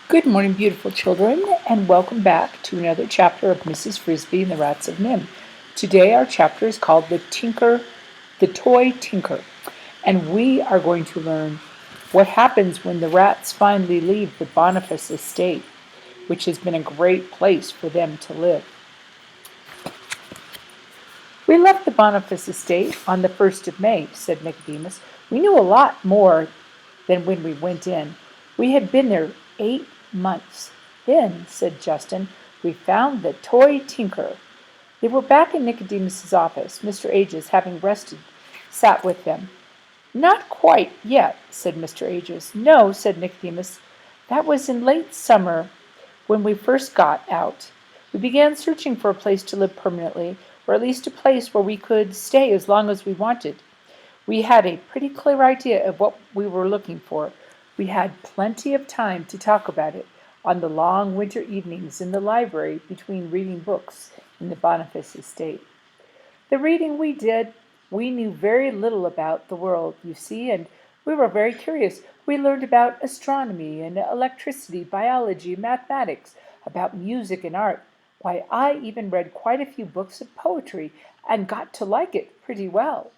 Good morning, beautiful children, and welcome back to another chapter of Mrs. Frisby and the Rats of NIMH. Today, our chapter is called the Toy Tinker, and we are going to learn what happens when the rats finally leave the Boniface estate, which has been a great place for them to live. We left the Boniface estate on the 1st of May, said Nicodemus. We knew a lot more than when we went in. We had been there 8 months. Then, said Justin, we found the toy tinker. They were back in Nicodemus's office. Mr. Ages, having rested, sat with them. Not quite yet, said Mr. Ages. No, said Nicodemus. That was in late summer when we first got out. We began searching for a place to live permanently, or at least a place where we could stay as long as we wanted. We had a pretty clear idea of what we were looking for. We had plenty of time to talk about it on the long winter evenings in the library between reading books in the Boniface estate. The reading we did, we knew very little about the world, you see, and we were very curious. We learned about astronomy and electricity, biology, mathematics, about music and art. Why, I even read quite a few books of poetry and got to like it pretty well.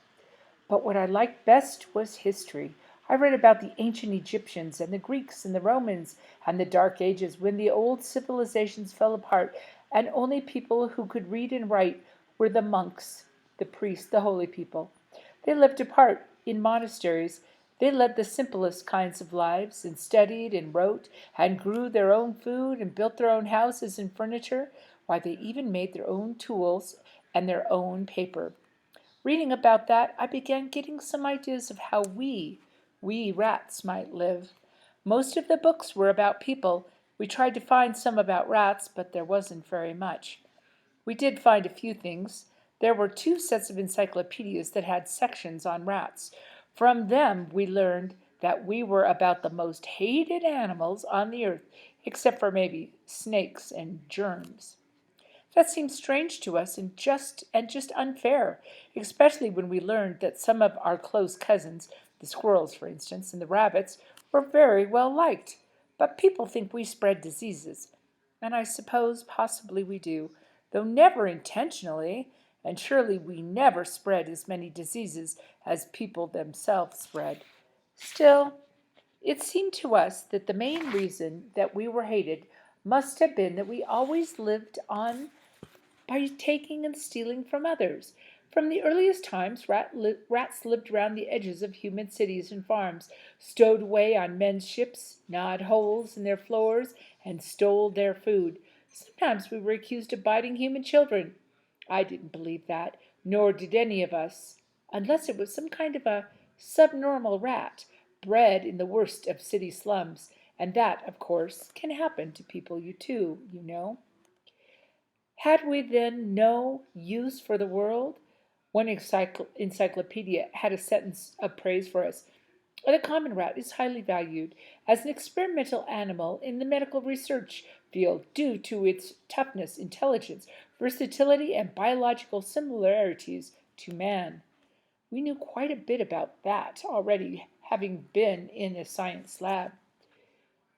But what I liked best was history. I read about the ancient Egyptians and the Greeks and the Romans and the Dark Ages when the old civilizations fell apart and only people who could read and write were the monks, the priests, the holy people. They lived apart in monasteries. They led the simplest kinds of lives and studied and wrote and grew their own food and built their own houses and furniture. Why, they even made their own tools and their own paper. Reading about that, I began getting some ideas of how we rats might live. Most of the books were about people. We tried to find some about rats, but there wasn't very much. We did find a few things. There were 2 sets of encyclopedias that had sections on rats. From them, we learned that we were about the most hated animals on the earth, except for maybe snakes and germs. That seemed strange to us and just unfair, especially when we learned that some of our close cousins, the squirrels, for instance, and the rabbits, were very well liked. But people think we spread diseases, and I suppose possibly we do, though never intentionally, and surely we never spread as many diseases as people themselves spread. Still, it seemed to us that the main reason that we were hated must have been that we always lived on by taking and stealing from others. From the earliest times, rats lived around the edges of human cities and farms, stowed away on men's ships, gnawed holes in their floors, and stole their food. Sometimes we were accused of biting human children. I didn't believe that, nor did any of us, unless it was some kind of a subnormal rat, bred in the worst of city slums, and that, of course, can happen to people you know. Had we then no use for the world? One encyclopedia had a sentence of praise for us. The common rat is highly valued as an experimental animal in the medical research field due to its toughness, intelligence, versatility, and biological similarities to man. We knew quite a bit about that already, having been in a science lab.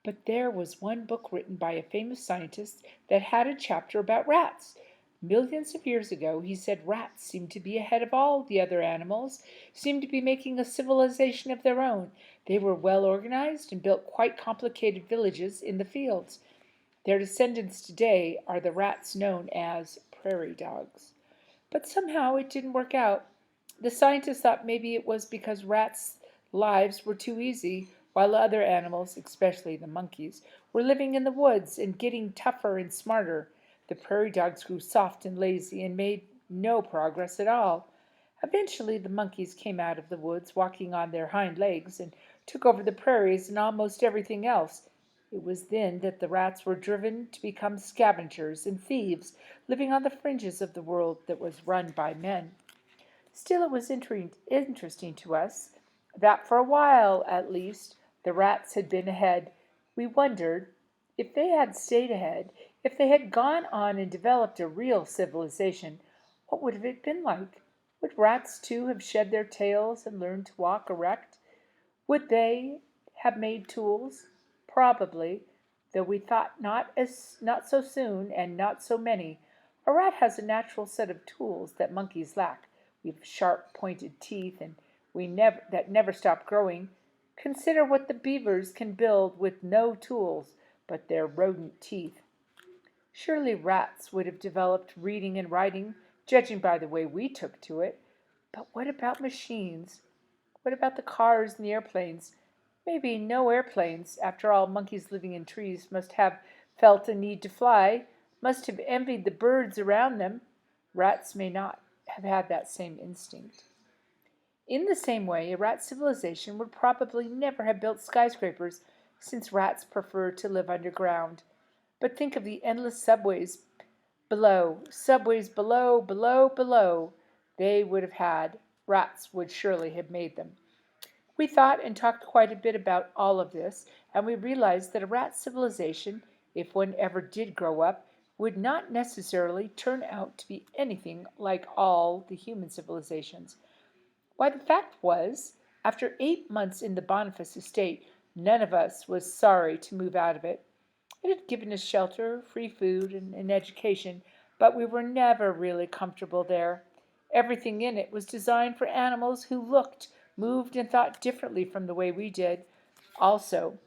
But there was one book written by a famous scientist that had a chapter about rats. Millions of years ago, he said rats seemed to be ahead of all the other animals, seemed to be making a civilization of their own. They were well organized and built quite complicated villages in the fields. Their descendants today are the rats known as prairie dogs. But somehow it didn't work out. The scientists thought maybe it was because rats' lives were too easy, while other animals, especially the monkeys, were living in the woods and getting tougher and smarter. The prairie dogs grew soft and lazy and made no progress at all. Eventually the monkeys came out of the woods walking on their hind legs and took over the prairies and almost everything else. It was then that the rats were driven to become scavengers and thieves, living on the fringes of the world that was run by men. Still, it was interesting to us that for a while, at least, the rats had been ahead. We wondered if they had stayed ahead, if they had gone on and developed a real civilization, what would it have been like? Would rats too have shed their tails and learned to walk erect? Would they have made tools? Probably. though we thought not so soon and not so many. A rat has a natural set of tools that monkeys lack. We've sharp pointed teeth and we never stop growing. Consider what the beavers can build with no tools but their rodent teeth. Surely rats would have developed reading and writing, judging by the way we took to it. But what about machines? What about the cars and the airplanes? Maybe no airplanes. After all, monkeys living in trees must have felt a need to fly, must have envied the birds around them. Rats may not have had that same instinct. In the same way, a rat civilization would probably never have built skyscrapers, since rats prefer to live underground. But think of the endless subways below, below, below. They would have had. Rats would surely have made them. We thought and talked quite a bit about all of this, and we realized that a rat civilization, if one ever did grow up, would not necessarily turn out to be anything like all the human civilizations. Why, the fact was, after 8 months in the Boniface estate, none of us was sorry to move out of it. It had given us shelter, free food, and an education, but we were never really comfortable there. Everything in it was designed for animals who looked, moved, and thought differently from the way we did. Also,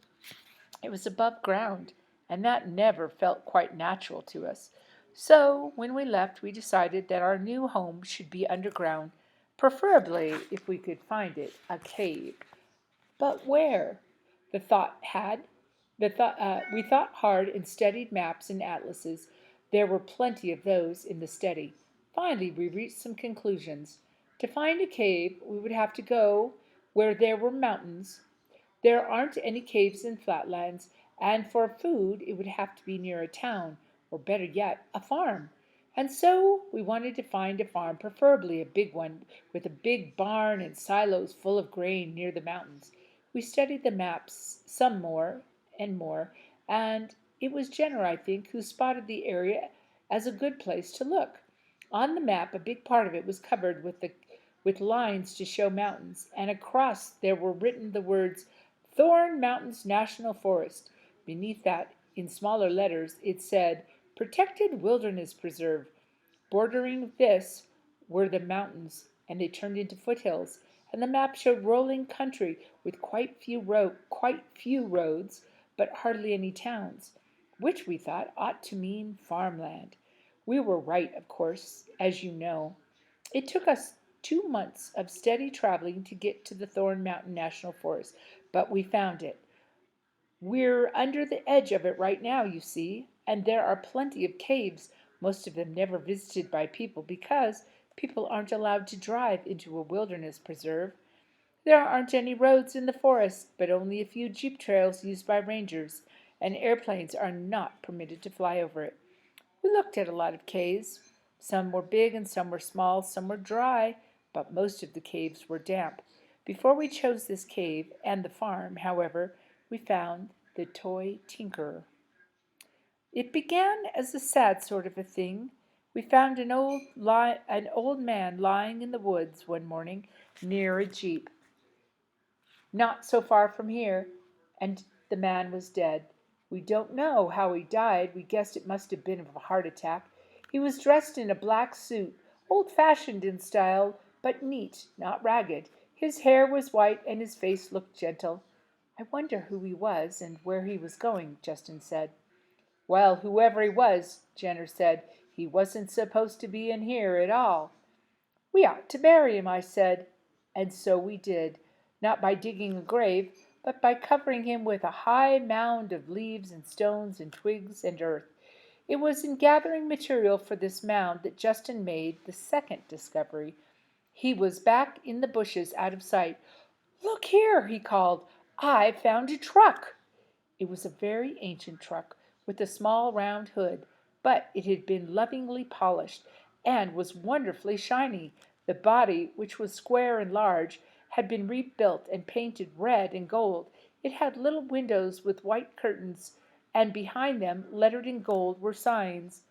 it was above ground, and that never felt quite natural to us. So, when we left, we decided that our new home should be underground, preferably, if we could find it, a cave. But where? The thought had we thought hard and studied maps and atlases. There were plenty of those in the study. Finally, we reached some conclusions. To find a cave, we would have to go where there were mountains. There aren't any caves in flatlands, and for food, it would have to be near a town, or better yet, a farm. And so we wanted to find a farm, preferably a big one, with a big barn and silos full of grain near the mountains. We studied the maps some more and more, and it was Jenner, I think, who spotted the area as a good place to look. On the map, a big part of it was covered with lines to show mountains, and across there were written the words Thorn Mountains National Forest. Beneath that, in smaller letters, it said Protected Wilderness Preserve. Bordering this were the mountains, and they turned into foothills, and the map showed rolling country with quite few roads, but hardly any towns, which we thought ought to mean farmland. We were right, of course, as you know. It took us 2 months of steady traveling to get to the Thorn Mountain National Forest, but we found it. We're under the edge of it right now, you see, and there are plenty of caves, most of them never visited by people because people aren't allowed to drive into a wilderness preserve. There aren't any roads in the forest, but only a few jeep trails used by rangers, and airplanes are not permitted to fly over it. We looked at a lot of caves. Some were big and some were small, some were dry, but most of the caves were damp. Before we chose this cave and the farm, however, we found the toy tinkerer. It began as a sad sort of a thing. We found an old man lying in the woods one morning near a jeep, not so far from here, and the man was dead. We don't know how he died. We guessed it must have been of a heart attack. He was dressed in a black suit, old-fashioned in style, but neat, not ragged. His hair was white and his face looked gentle. I wonder who he was and where he was going, Justin said. Well, whoever he was, Jenner said, he wasn't supposed to be in here at all. We ought to bury him, I said. And so we did, not by digging a grave, but by covering him with a high mound of leaves and stones and twigs and earth. It was in gathering material for this mound that Justin made the second discovery. He was back in the bushes out of sight. Look here, he called. I've found a truck. It was a very ancient truck with a small round hood, but it had been lovingly polished and was wonderfully shiny. The body, which was square and large, had been rebuilt and painted red and gold. It had little windows with white curtains, and behind them, lettered in gold, were signs.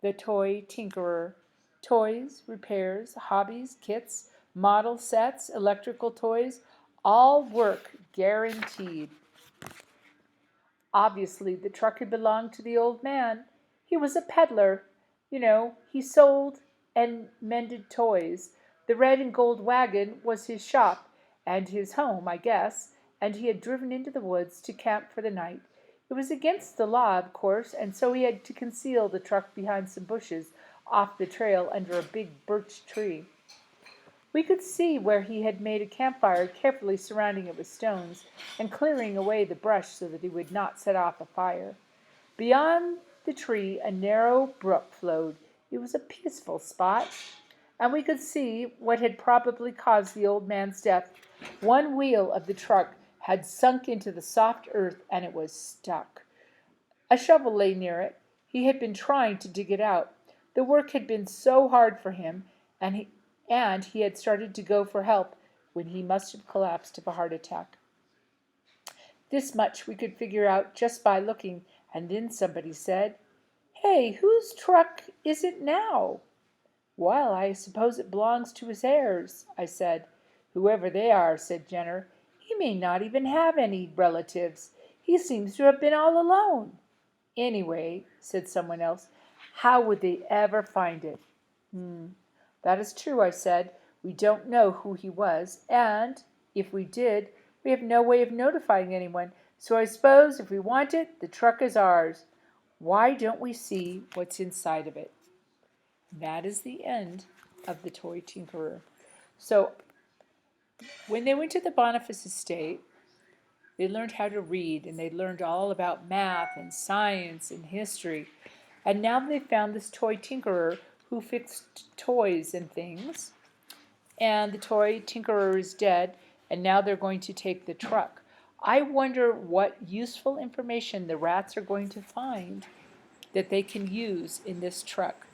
The Toy Tinkerer. Toys, repairs, hobbies, kits, model sets, electrical toys, all work guaranteed. Obviously, the truck had belonged to the old man. He was a peddler. He sold and mended toys. The red and gold wagon was his shop and his home, I guess, and he had driven into the woods to camp for the night. It was against the law, of course, and so he had to conceal the truck behind some bushes off the trail under a big birch tree. We could see where he had made a campfire, carefully surrounding it with stones and clearing away the brush so that he would not set off a fire. Beyond the tree a narrow brook flowed. It was a peaceful spot, and we could see what had probably caused the old man's death. One wheel of the truck had sunk into the soft earth, and it was stuck. A shovel lay near it. He had been trying to dig it out. The work had been so hard for him, and he had started to go for help when he must have collapsed of a heart attack. This much we could figure out just by looking, and then somebody said, "Hey, whose truck is it now?" "Well, I suppose it belongs to his heirs," I said. "Whoever they are," said Jenner. "He may not even have any relatives. He seems to have been all alone." "Anyway," said someone else, "how would they ever find it?" "That is true," I said. "We don't know who he was, and if we did, we have no way of notifying anyone. So I suppose if we want it, the truck is ours. Why don't we see what's inside of it?" That is the end of the toy tinkerer. So when they went to the Boniface estate, they learned how to read, and they learned all about math and science and history. And now they found this toy tinkerer who fixed toys and things. And the toy tinkerer is dead, and now they're going to take the truck. I wonder what useful information the rats are going to find that they can use in this truck.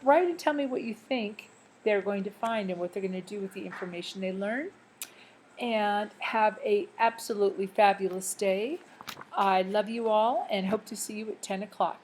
Write and tell me what you think they're going to find and what they're going to do with the information they learn. And have a absolutely fabulous day. I love you all and hope to see you at 10 o'clock.